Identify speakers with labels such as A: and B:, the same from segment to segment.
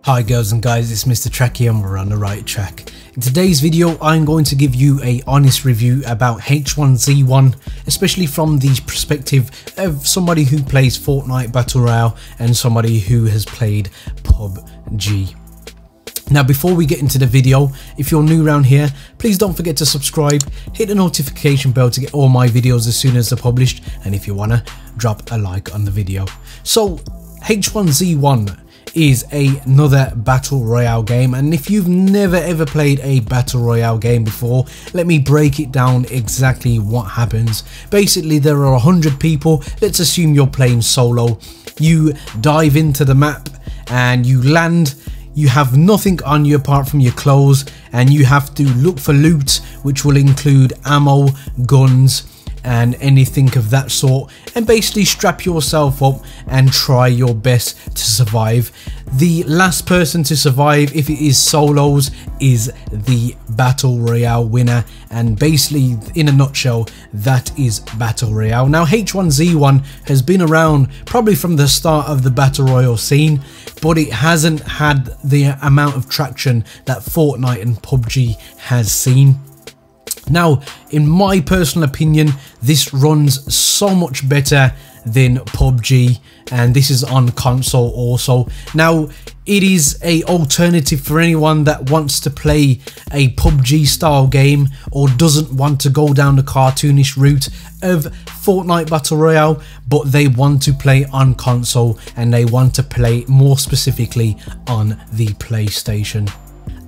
A: Hi girls and guys, it's Mr. Tracky and we're on the right track. In today's video I'm going to give you a honest review about H1Z1, especially from the perspective of somebody who plays Fortnite Battle Royale and somebody who has played Pubg. Now before we get into the video, if you're new around here, please don't forget to subscribe, hit the notification bell to get all my videos as soon as they're published, and if you wanna, drop a like on the video. So H1Z1 is another battle royale game, and if you've never ever played a battle royale game before, let me break it down exactly what happens. Basically there are 100 people, let's assume you're playing solo. You dive into the map and you land. You have nothing on you apart from your clothes, and you have to look for loot, which will include ammo, guns and anything of that sort, and basically strap yourself up and try your best to survive. The last person to survive, if it is solos, is the battle royale winner, and basically in a nutshell that is battle royale. Now H1Z1 has been around probably from the start of the battle royale scene, but it hasn't had the amount of traction that Fortnite and Pubg has seen. Now, in my personal opinion, this runs so much better than Pubg, and this is on console also. Now, it is a alternative for anyone that wants to play a Pubg style game or doesn't want to go down the cartoonish route of Fortnite Battle Royale, but they want to play on console and they want to play more specifically on the PlayStation.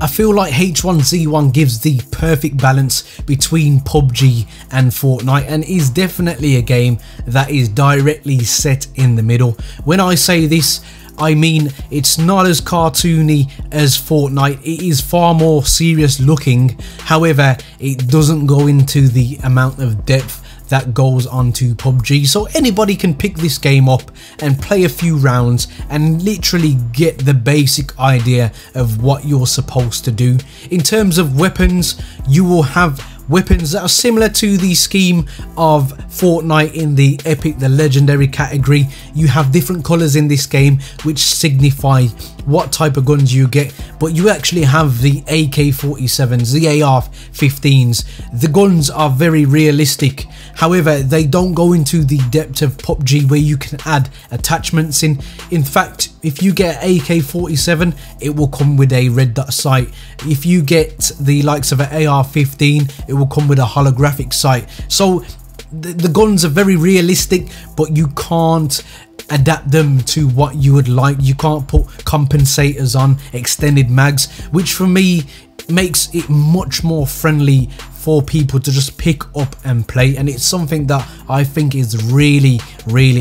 A: I feel like H1Z1 gives the perfect balance between Pubg and Fortnite, and is definitely a game that is directly set in the middle. When I say this, I mean it's not as cartoony as Fortnite. It is far more serious looking, however it doesn't go into the amount of depth that goes on to Pubg, so anybody can pick this game up and play a few rounds and literally get the basic idea of what you're supposed to do. In terms of weapons, you will have weapons that are similar to the scheme of Fortnite in the epic, the legendary category. You have different colours in this game which signify what type of guns you get, but you actually have the AK-47s, the AR-15s. The guns are very realistic, however they don't go into the depth of Pubg where you can add attachments in. In fact, if you get AK-47, it will come with a red dot sight. If you get the likes of an AR-15, it will come with a holographic sight. So the guns are very realistic, but you can't adapt them to what you would like. You can't put compensators on, extended mags, which for me makes it much more friendly for people to just pick up and play, and it's something that I think is really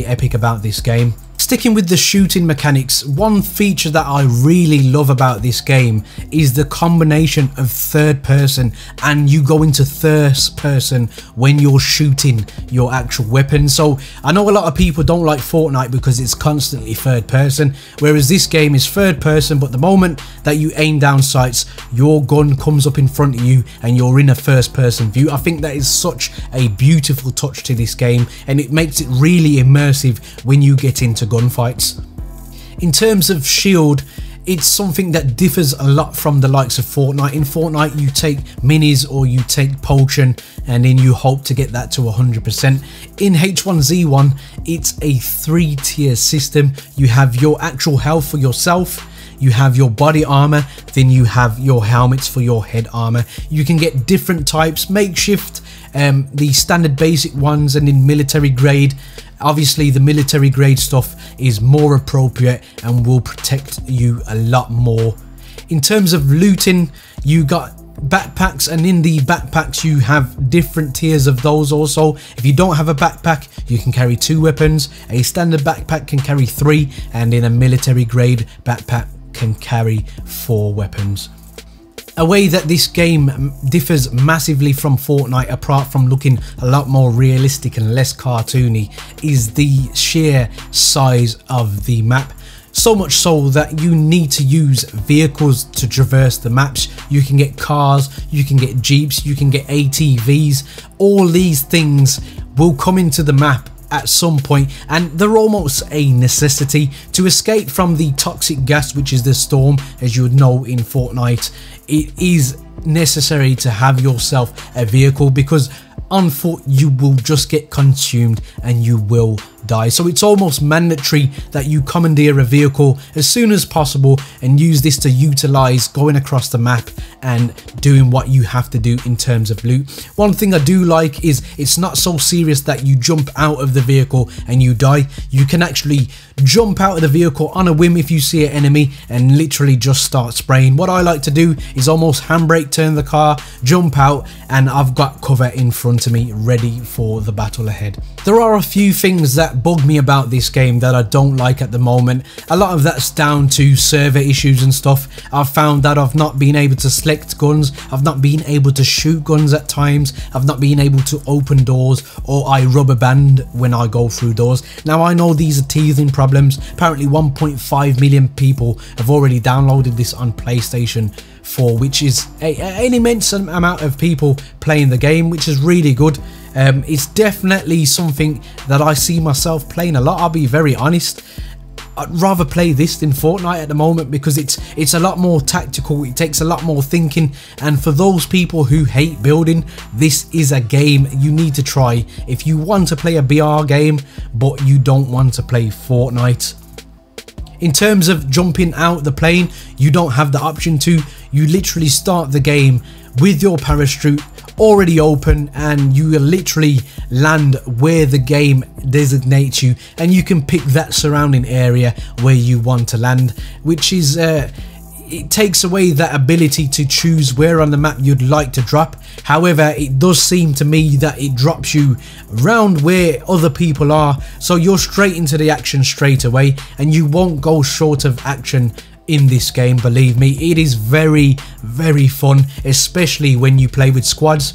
A: epic about this game. Sticking with the shooting mechanics, one feature that I really love about this game is the combination of third person, and you go into first person when you're shooting your actual weapon. So I know a lot of people don't like Fortnite because it's constantly third person, whereas this game is third person, but the moment that you aim down sights, your gun comes up in front of you and you're in a first person view. I think that is such a beautiful touch to this game, and it makes it really immersive when you get into gunfights. In terms of shield, it's something that differs a lot from the likes of Fortnite. In Fortnite you take minis or you take potion and then you hope to get that to 100%. In H1Z1 it's a 3-tier system. You have your actual health for yourself, you have your body armor, then you have your helmets for your head armor. You can get different types, makeshift, the standard basic ones, and in military grade. Obviously the military grade stuff is more appropriate and will protect you a lot more. In terms of looting, you got backpacks, and in the backpacks you have different tiers of those also. If you don't have a backpack, you can carry 2 weapons. A standard backpack can carry 3, and in a military grade backpack can carry 4 weapons. A way that this game differs massively from Fortnite, apart from looking a lot more realistic and less cartoony, is the sheer size of the map. So much so that you need to use vehicles to traverse the maps. You can get cars, you can get jeeps, you can get ATVs. All these things will come into the map at some point, and they're almost a necessity to escape from the toxic gas, which is the storm. As you would know in Fortnite, it is necessary to have yourself a vehicle, because on foot you will just get consumed and you will die. So it's almost mandatory that you commandeer a vehicle as soon as possible and use this to utilize going across the map and doing what you have to do in terms of loot. One thing I do like is it's not so serious that you jump out of the vehicle and you die. You can actually jump out of the vehicle on a whim if you see an enemy and literally just start spraying. What I like to do is almost handbrake, turn the car, jump out, and I've got cover in front of me ready for the battle ahead. There are a few things that bug me about this game that I don't like at the moment. A lot of that's down to server issues and stuff. I've found that I've not been able to select guns, I've not been able to shoot guns at times, I've not been able to open doors, or I rubber band when I go through doors. Now I know these are teething problems. Apparently 1.5 million people have already downloaded this on PlayStation 4, which is an immense amount of people playing the game, which is really good. It's definitely something that I see myself playing a lot. I'll be very honest, I'd rather play this than Fortnite at the moment, because it's a lot more tactical, it takes a lot more thinking, and for those people who hate building, this is a game you need to try if you want to play a BR game but you don't want to play Fortnite. In terms of jumping out the plane, you don't have the option to. You literally start the game with your parachute already open, and you will literally land where the game designates you, and you can pick that surrounding area where you want to land, which is it takes away that ability to choose where on the map you'd like to drop. However, it does seem to me that it drops you around where other people are, so you're straight into the action straight away, and you won't go short of action in this game. Believe me, it is very fun, especially when you play with squads.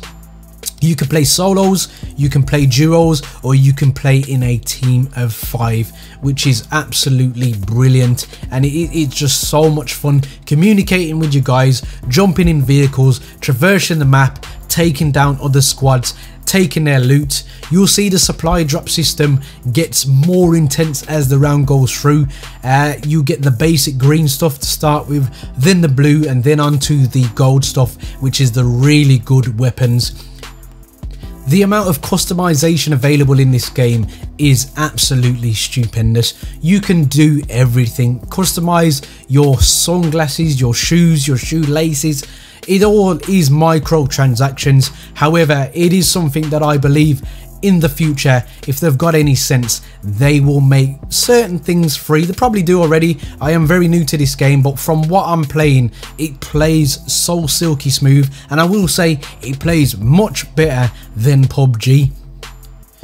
A: You can play solos, you can play duos, or you can play in a team of 5, which is absolutely brilliant, and it's just so much fun communicating with you guys, jumping in vehicles, traversing the map, taking down other squads, taking their loot. You'll see the supply drop system gets more intense as the round goes through. You get the basic green stuff to start with, then the blue, and then onto the gold stuff, which is the really good weapons. The amount of customization available in this game is absolutely stupendous. You can do everything. Customize your sunglasses, your shoes, your shoelaces. It all is microtransactions. However, it is something that I believe in the future, if they've got any sense, they will make certain things free. They probably do already. I am very new to this game, but from what I'm playing, it plays so silky smooth, and I will say it plays much better than Pubg.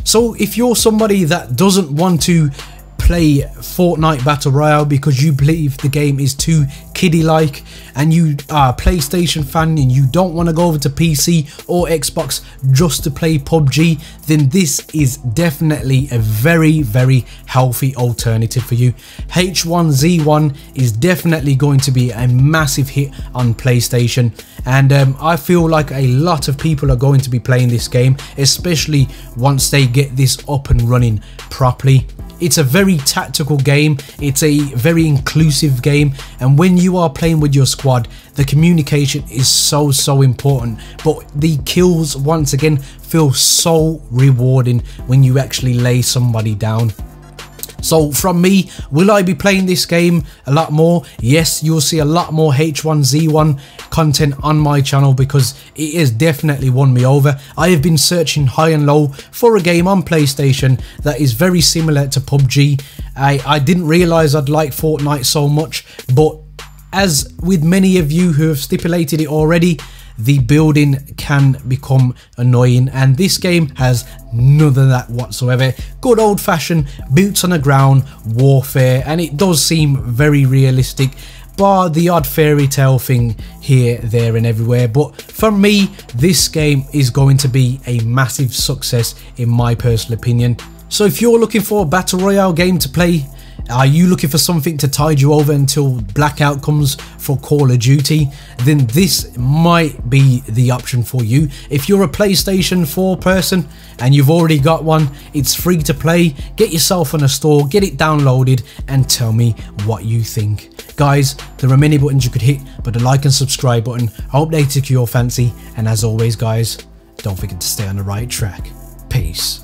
A: So if you're somebody that doesn't want to play Fortnite Battle Royale because you believe the game is too kiddie-like, and you are a PlayStation fan and you don't want to go over to PC or Xbox just to play Pubg, then this is definitely a very healthy alternative for you. H1Z1 is definitely going to be a massive hit on PlayStation, and I feel like a lot of people are going to be playing this game, especially once they get this up and running properly. It's a very tactical game, it's a very inclusive game, and when you are playing with your squad, the communication is so important, but the kills once again feel so rewarding when you actually lay somebody down. So from me, will I be playing this game a lot more? Yes, you'll see a lot more H1Z1 content on my channel, because it has definitely won me over. I have been searching high and low for a game on PlayStation that is very similar to Pubg. I didn't realise I'd like Fortnite so much, but as with many of you who have stipulated it already, the building can become annoying, and this game has none of that whatsoever. Good old-fashioned boots on the ground warfare, and it does seem very realistic, bar the odd fairy tale thing here, there and everywhere. But for me, this game is going to be a massive success in my personal opinion. So if you're looking for a battle royale game to play, Are you looking for something to tide you over until blackout comes for Call of Duty? Then this might be the option for you. If you're a PlayStation 4 person and you've already got one, it's free to play. Get yourself on a store, get it downloaded, and tell me what you think. Guys, there are many buttons you could hit, but the like and subscribe button, I hope they tickle your fancy. And as always guys, don't forget to stay on the right track. Peace.